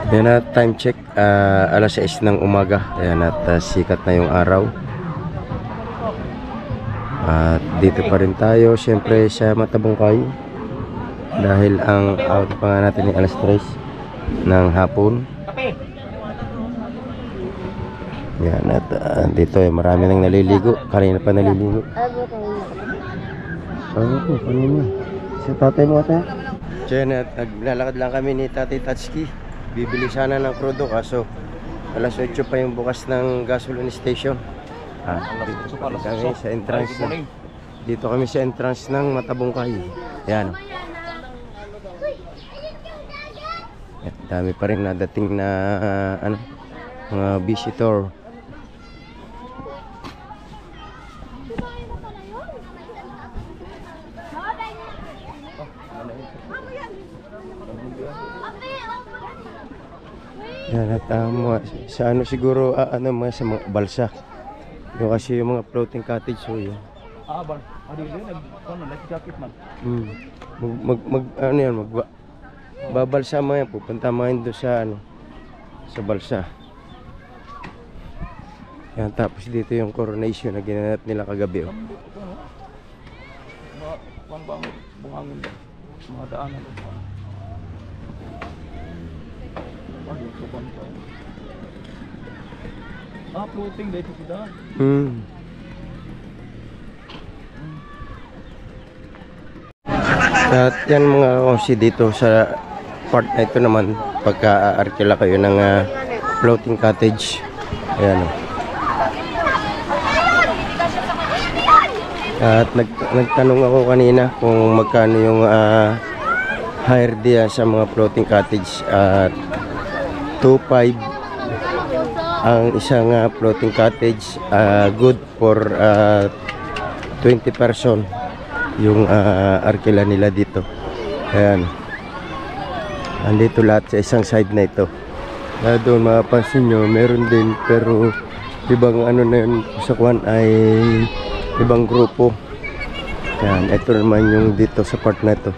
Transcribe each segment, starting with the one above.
Ayan na, time check, alas 6 ng umaga. Ayan at sikat na yung araw. At dito pa rin tayo, syempre sa Matabungkay. Dahil ang out pa nga natin yung alas 3 ng hapon. Ayan at dito marami nang naliligo. Kanina pa naliligo. Oo, kanina. Si tatay mo ate. Ayan at naglalakad lang kami ni Tatay Tatsuki. Bibili sana ng krudo kaso alas 8 pa yung bukas ng gasoline station. Kami sa entrance na. Dito kami sa entrance ng Matabungkay. Ayan. Dami pa rin nadating na mga visitor. Yan at sa ano siguro mga sa mga balsa. Yung kasi yung mga floating cottage so yun. Life jacket man. Ano yan babalsa mo yan, pupunta mo yan doon sa sa balsa. Yan, tapos dito yung coronation na ginanap nila kagabi Buhangin ba? Mga daanan ba? Floating dito sila. At yan mga kasi dito sa part na ito naman pagka-arkila kayo ng floating cottage. Ayan At nagtanong ako kanina kung magkano yung hire dia sa mga floating cottage at 2.5 ang isang floating cottage, good for 20 person yung arkila nila dito. Ayan, andito lahat sa isang side na ito. Doon mapapansin nyo meron din pero ibang na yun sa kuwan ay ibang grupo. Ayan, ito naman yung dito sa part na ito.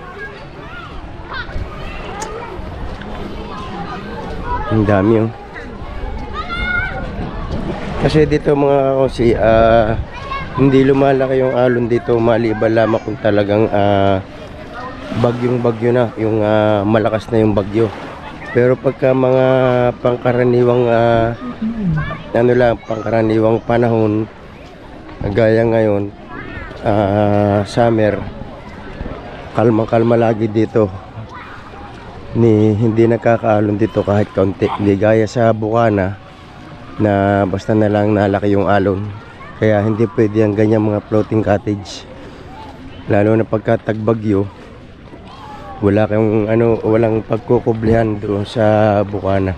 Ang dami kasi dito mga kasi hindi lumalaki yung alon dito maliban lamang kung talagang bagyo na yung malakas na yung bagyo. Pero pagka mga pangkaraniwang pangkaraniwang panahon gaya ngayon summer, kalma lagi dito. Hindi nakakaalon dito kahit kaunti, hindi gaya sa Bukana na basta na lang nalaki yung alon. Kaya hindi pwede ang ganyan mga floating cottage, lalo na pagka tagbagyo. Walang pagkukublihan doon sa Bukana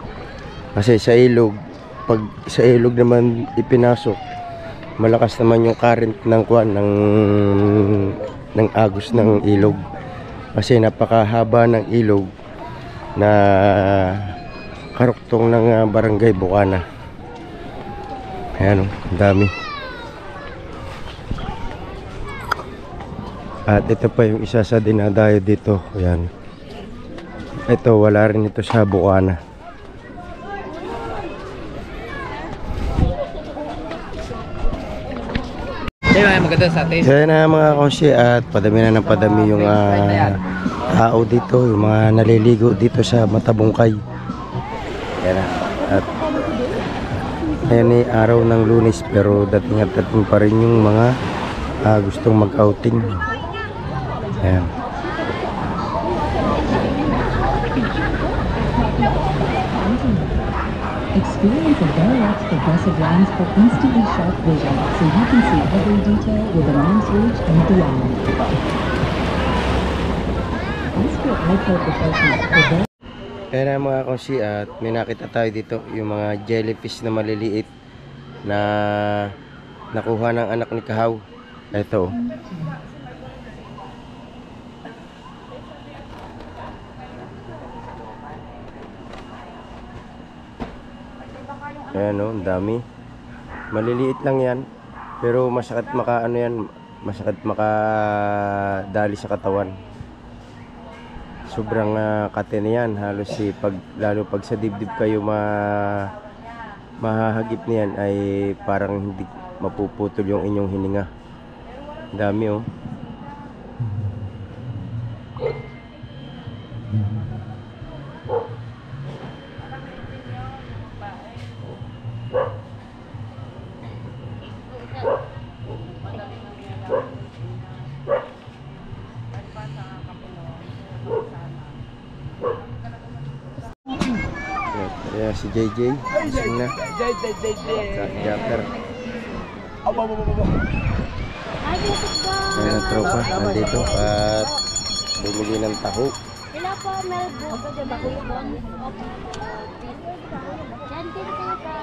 kasi sa ilog, pag sa ilog naman ipinasok, malakas naman yung current ng ng agos ng ilog kasi napakahaba ng ilog na karuktong ng barangay Bukana. Ayan dami. At ito pa yung isa sa dinadayo dito. Ayan, ito wala rin ito sa Bukana. Maganda sa atin. Kaya na mga kosi at padami na ng padami yung tao dito, yung mga naliligo dito sa Matabungkay. Ayan na. At ayan araw ng Lunes pero dating pa rin yung mga gustong mag-outing. Ayan. Experience a Varex progressive lens for instantly sharp vision so you can see every detail with a mouse reach and beyond. Ask your eye professional for Kaya na mga kosi at may nakita tayo dito yung mga jellyfish na maliliit na nakuha ng anak ni Kahaw. Ito. Ayan ang dami. Maliliit lang yan pero masakit masakit makadali sa katawan. sobrang kate na yan. Halos lalo pag sa dibdib kayo mahahagip niyan ay parang hindi mapuputol yung inyong hininga. Dami oh. Ayan si JJ, gising na. Japper. Ayan ang tropa, nandito at bumili ng taho. Sila po, Melbo. Kasi bakuyo po. Yan, dito kayo sa...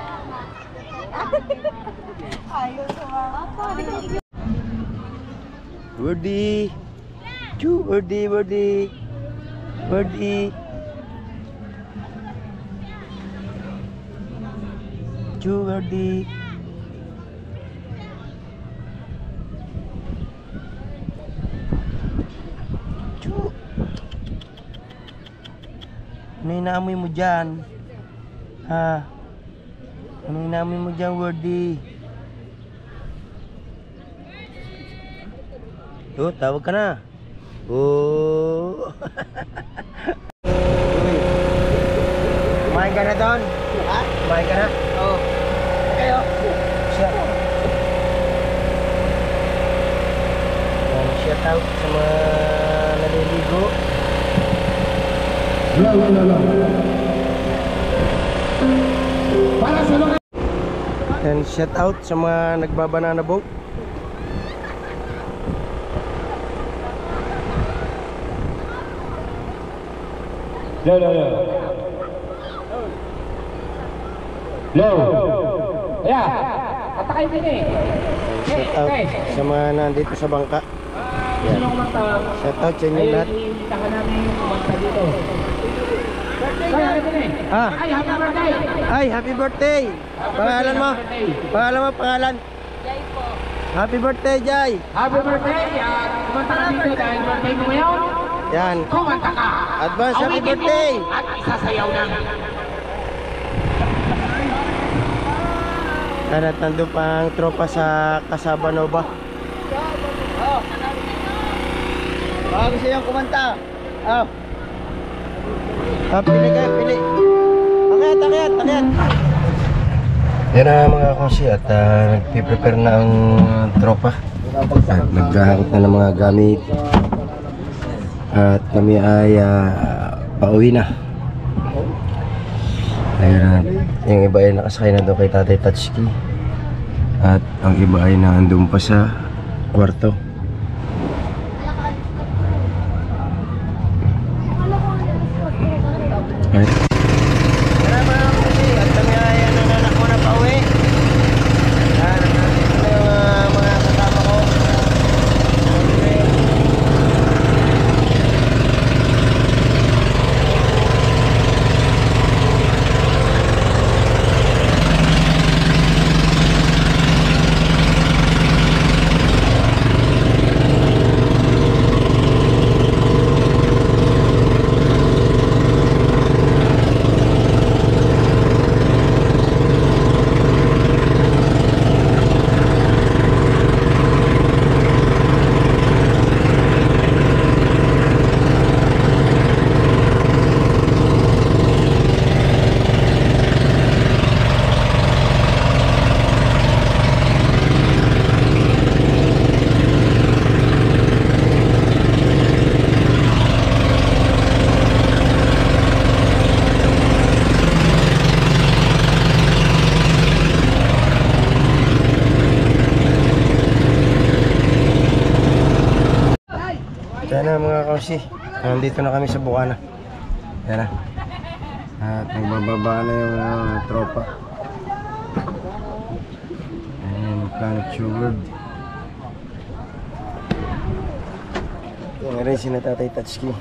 Ayos mo. Opo, dito. Wordy! Choo, Wordy, Wordy! Wordy! Choo, Wordy! Choo! Ano inaamoy mo dyan? Ha? Ano inaamoy mo dyan, Wordy? Oh, tawag ka na. Oh. Kumain ka na doon? Ha? Kumain ka na? Oo. Kayo? Siya. Shout out sa mga naliligo. And shout out sa mga nagbabanana boat. Yeah, patakay din eh. Shout out sa mga nandito sa bangka. Yan. Shout out sa inyo lahat. Taka namin kumanta dito. Kaya din eh. Ah, Ay, happy birthday! ay, happy birthday! Pangalan mo? Pangalan mo, pangalan? Jai po. Happy birthday, Jai! Happy birthday! Kumanta ka dito dahil birthday mo ngayon. Yan. Kumanta ka! Advance happy birthday! At isasayaw na. At nandun pa ang tropa sa Casabanova. Baka gusto yung kumanta. Oh. Pili kayo, pili. Akyat, akyat, akyat. Yan na mga konsi at nagpiprepare na ang tropa. At naghahangot na ng mga gamit. At kami ay pauwi na. Ayan, yung iba ay nakasakay na doon kay Tatay Tatsuki. At ang iba ay naandun pa sa kwarto. Ay. Tara mga kasi, at kami ay nanganak mo na pauwi. Ayan, nandito na yung mga kasama ko. Yan na mga kausi, nandito na kami sa Bukana. Yan na. At nagbababa na yung tropa. Ayan yung Planet Sugar. Yan rin si Tatay Tatsuki.